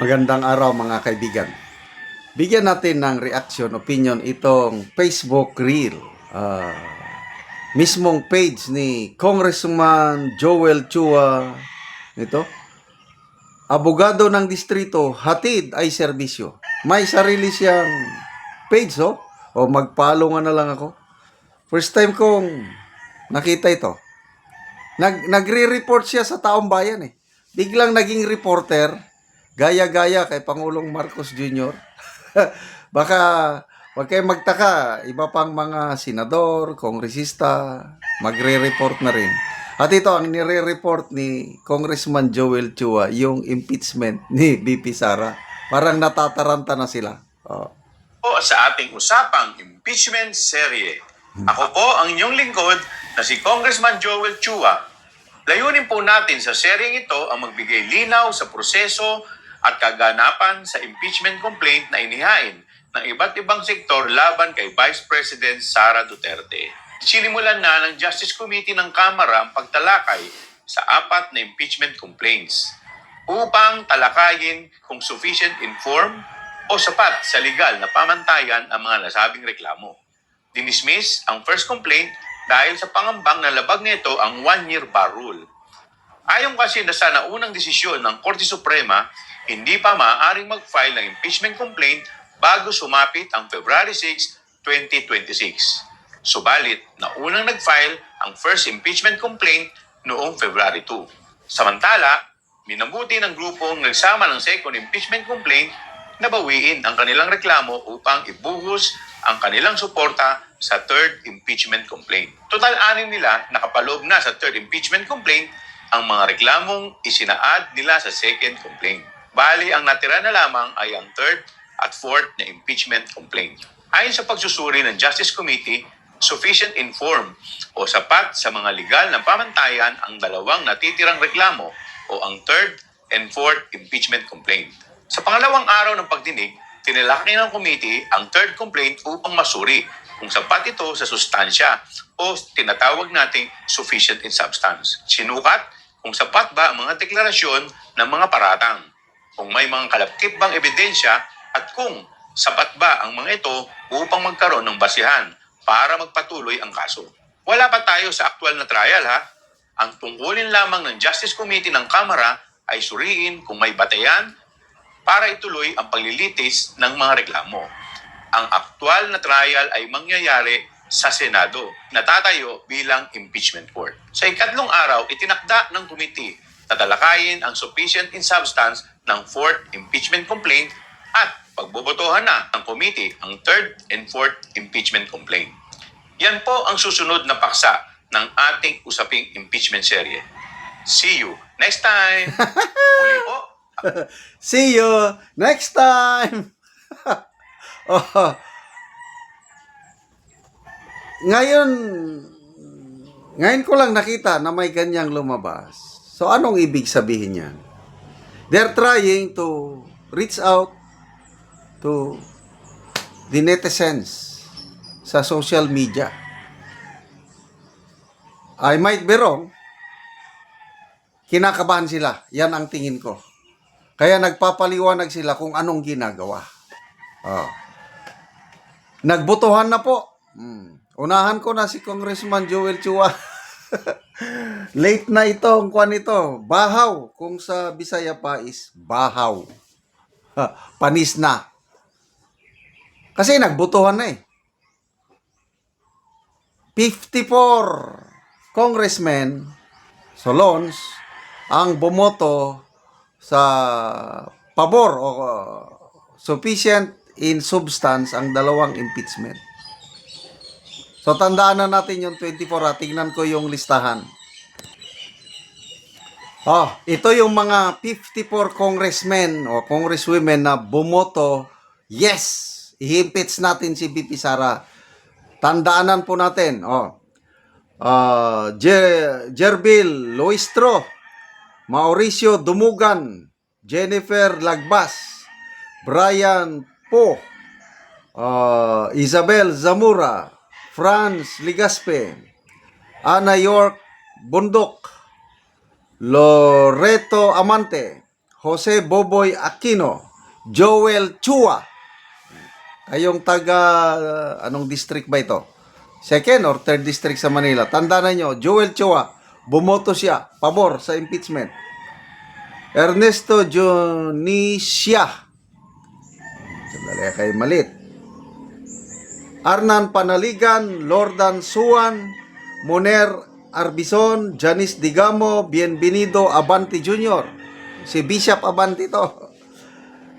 Magandang araw mga kaibigan. Bigyan natin ng reaction, opinion itong Facebook Reel. Mismong page ni Congressman Joel Chua. Ito. Abogado ng distrito, hatid ay serbisyo. May sarili siyang page, oh. O magpalo nga na lang ako. First time kong nakita ito. Nagre-report siya sa taong bayan eh. Biglang naging reporter, gaya-gaya kay Pangulong Marcos Jr. Baka wag kayong magtaka, iba pang mga senador, kongresista, magre-report na rin. At ito ang nire-report ni Congressman Joel Chua, yung impeachment ni BP Sara. Parang natataranta na sila. Oh. Po sa ating usapang impeachment serye. Ako po ang inyong lingkod na si Congressman Joel Chua. Layunin po natin sa seryeng ito ang magbigay linaw sa proseso at kaganapan sa impeachment complaint na inihain ng iba't ibang sektor laban kay Vice President Sara Duterte. Sinimulan na ng Justice Committee ng Kamara ang pagtalakay sa 4 na impeachment complaints upang talakayin kung sufficient informed o sapat sa legal na pamantayan ang mga nasabing reklamo. Dinismiss ang first complaint dahil sa pangambang na labag nito ang 1-year bar rule. Ayon kasi na sa naunang desisyon ng Korte Suprema, hindi pa maaaring mag-file ng impeachment complaint bago sumapit ang February 6, 2026. Subalit, naunang nag-file ang first impeachment complaint noong February 2. Samantala, minabuti ng grupong nagsama ng second impeachment complaint na bawiin ang kanilang reklamo upang ibuhos ang kanilang suporta sa third impeachment complaint. Total 6 nila nakapaloob na sa third impeachment complaint ang mga reklamong isinaad nila sa second complaint. Bali, ang natira na lamang ay ang third at fourth na impeachment complaint. Ayon sa pagsusuri ng Justice Committee, sufficient informed o sapat sa mga legal na pamantayan ang dalawang natitirang reklamo o ang third and fourth impeachment complaint. Sa pangalawang araw ng pagdinig, tinilaki ng committee ang third complaint upang masuri kung sapat ito sa sustansya o tinatawag nating sufficient in substance. Sinukat kung sapat ba ang mga deklarasyon ng mga paratang, kung may mga kalapkit bang ebidensya at kung sapat ba ang mga ito upang magkaroon ng basihan para magpatuloy ang kaso. Wala pa tayo sa aktual na trial ha. Ang tungkulin lamang ng Justice Committee ng Kamara ay suriin kung may batayan para ituloy ang paglilitis ng mga reklamo. Ang aktual na trial ay mangyayari sa Senado, natatayo bilang impeachment court. Sa ikatlong araw, itinakda ng committee na talakayin ang sufficient in substance ng fourth impeachment complaint at pagbobotohan na ng committee ang third and fourth impeachment complaint. Yan po ang susunod na paksa ng ating usaping impeachment serye. See you next time! Muli po. See you next time! Oh. Ngayon ko lang nakita na may ganyang lumabas. So, anong ibig sabihin niyan? They're trying to reach out to the netizens sa social media. I might be wrong. Kinakabahan sila. Yan ang tingin ko. Kaya nagpapaliwanag sila kung anong ginagawa. Nagbotohan na po. Unahan ko na si Congressman Joel Chua. Late na itong kwan ito. Bahaw. Kung sa Bisaya pa is bahaw. Panis na. Kasi nagbotohan na eh. 54 congressmen, Solons, ang bumoto sa pabor o sufficient in substance ang dalawang impeachment. So, tandaan na natin yung 24. Tingnan ko yung listahan. Ito yung mga 54 congressmen o congresswomen na bumoto, yes, i-impeach natin si BP Sara. Tandaanan po natin. Jerbil Loistro, Mauricio Dumugan, Jennifer Lagbas, Brian Po, Isabel Zamora, Franz Ligaspe, Ana York Bundok, Loreto Amante, Jose Boboy Aquino, Joel Chua. Kayong taga, anong district ba ito? Second or third district sa Manila. Tandaan nyo, Joel Chua, bumoto siya, pabor sa impeachment. Ernesto Junicia. Sandali kayo malit. Arnan Panaligan, Lordan Suan, Moner Arbison, Janice Digamo, Bienvenido Abante Jr. Si Bishop Abante to.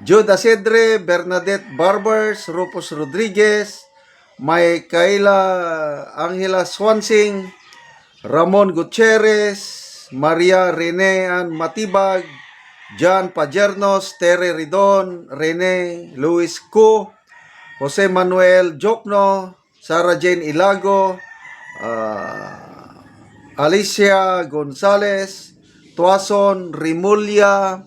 Jude Asedre, Bernadette Barbers, Rufus Rodriguez, Micaela Angela Swansing, Ramon Gutierrez, Maria Renean Matibag, John Pajernos, Tere Ridon, Rene Luis Cu, Jose Manuel Jokno, Sarah Jane Ilago, Alicia Gonzalez, Tuason Rimulya,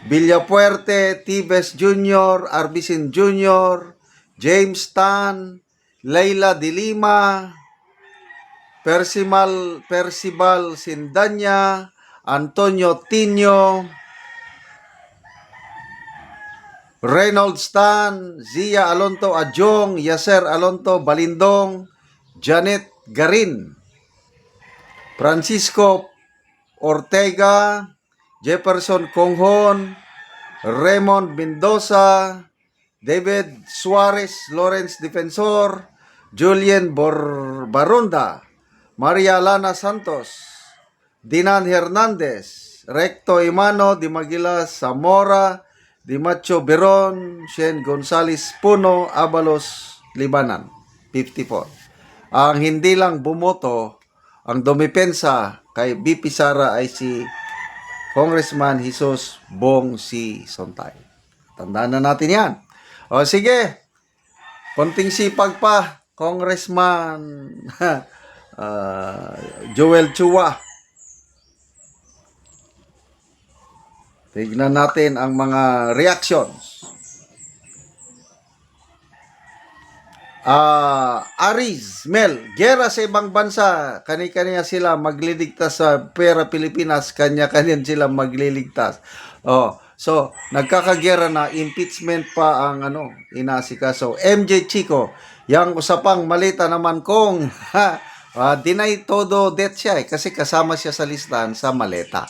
Villapuerte, Tibes Jr., Arbicin Jr., James Tan, Leila de Lima, Percival Sindanya, Antonio Tino, Reynolds Tan, Zia Alonto Adjong, Yaser Alonto Balindong, Janet Garin, Francisco Ortega, Jefferson Conghon, Raymond Mendoza, David Suarez, Lawrence Defensor, Julian Baronda, Maria Lana Santos, Dinan Hernandez, Recto Imano, Dimagila Zamora, Dimacho Beron, Shen Gonzales Puno, Abalos, Libanan, 54. Ang hindi lang bumoto, ang dumipensa kay BP Sara ay si Congressman Jesus Bong C. Sontay. Tandaan na natin yan. O sige, konting sipag pa, Congressman Joel Chua. Tignan natin ang mga reactions. Ariz, Mel, gera sa ibang bansa, kani-kanya sila magliligtas sa pera Pilipinas, kanya-kanya sila magliligtas. So, nagkakagera na, impeachment pa ang inasikaso. MJ Chico, yang usapang malita naman kung deny todo death siya kasi kasama siya sa listahan sa maleta.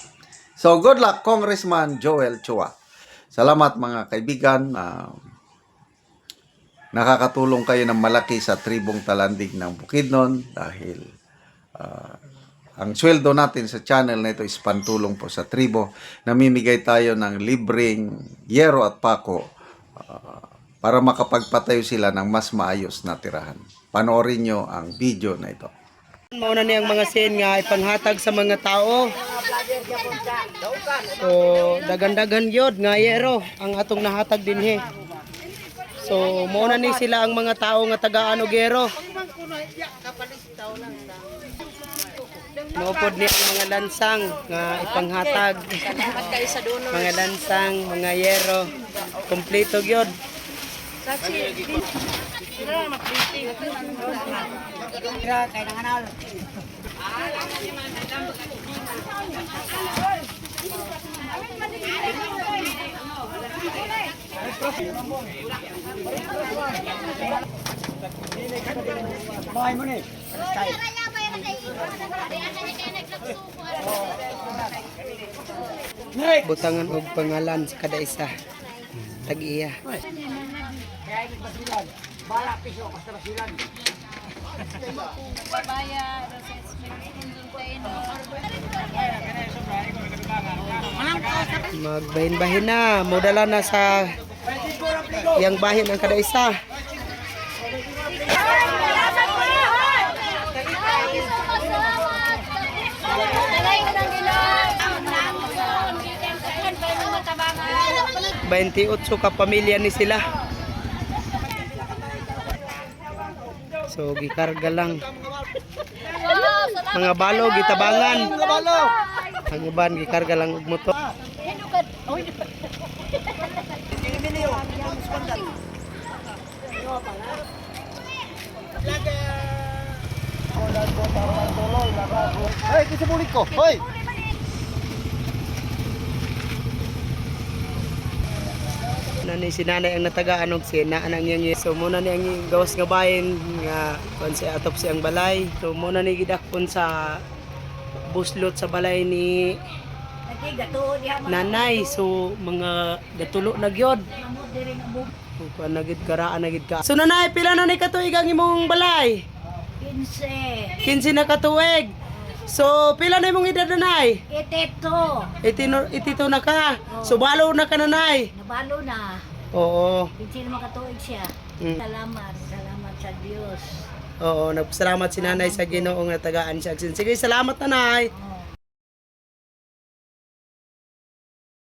So, good luck, Congressman Joel Chua. Salamat mga kaibigan. Nakakatulong kayo ng malaki sa tribong Talandig ng Bukidnon dahil ang sweldo natin sa channel na ito is pantulong po sa tribo. Namimigay tayo ng libreng yero at pako para makapagpatayo sila ng mas maayos na tirahan. Panoorin nyo ang video na ito. Mauna niyang mga scene nga ipanghatag sa mga tao. So, dagan-dagan yod nga yero ang atong nahatag dinhi. So, mauna ni sila ang mga tao nga taga-ano gero. Maupod ni ang mga lansang nga ipanghatag. Mga lansang, mga yero. Kompleto gyud. Butangan og pangalan sa kada isa. Tag-iya. Magbahin-bahin na, modala na sa yang bahin ang kada isa. Baintiutso ka pamilya ni sila. So gikarga lang. Mga balo gitabangan. Ang uban gikarga lang og motor. Hey, kisa bulik ko. Hoy. Muna ni si nanay ang natagaan og si naa nang yang. So muna ni ang gawas nga bayin nga kon si atop siyang balay. So muna ni gidakpon sa buslot sa balay ni nanay. So mga gatulo na gyud. Kuan na gid karaan na gid ka. So nanay pila na ni katuig ang imong balay? 15. 15 na katuig. So pila na imong edad nanay? Iteto. 82 na ka. So balo na ka nanay. Nabalo na. Oo. Hindi naman katuig siya. Mm. Salamat. Salamat sa Diyos. Oo, nagpasalamat si nanay sa Ginoo nga tagaan siya. Sige, salamat nanay. Oh.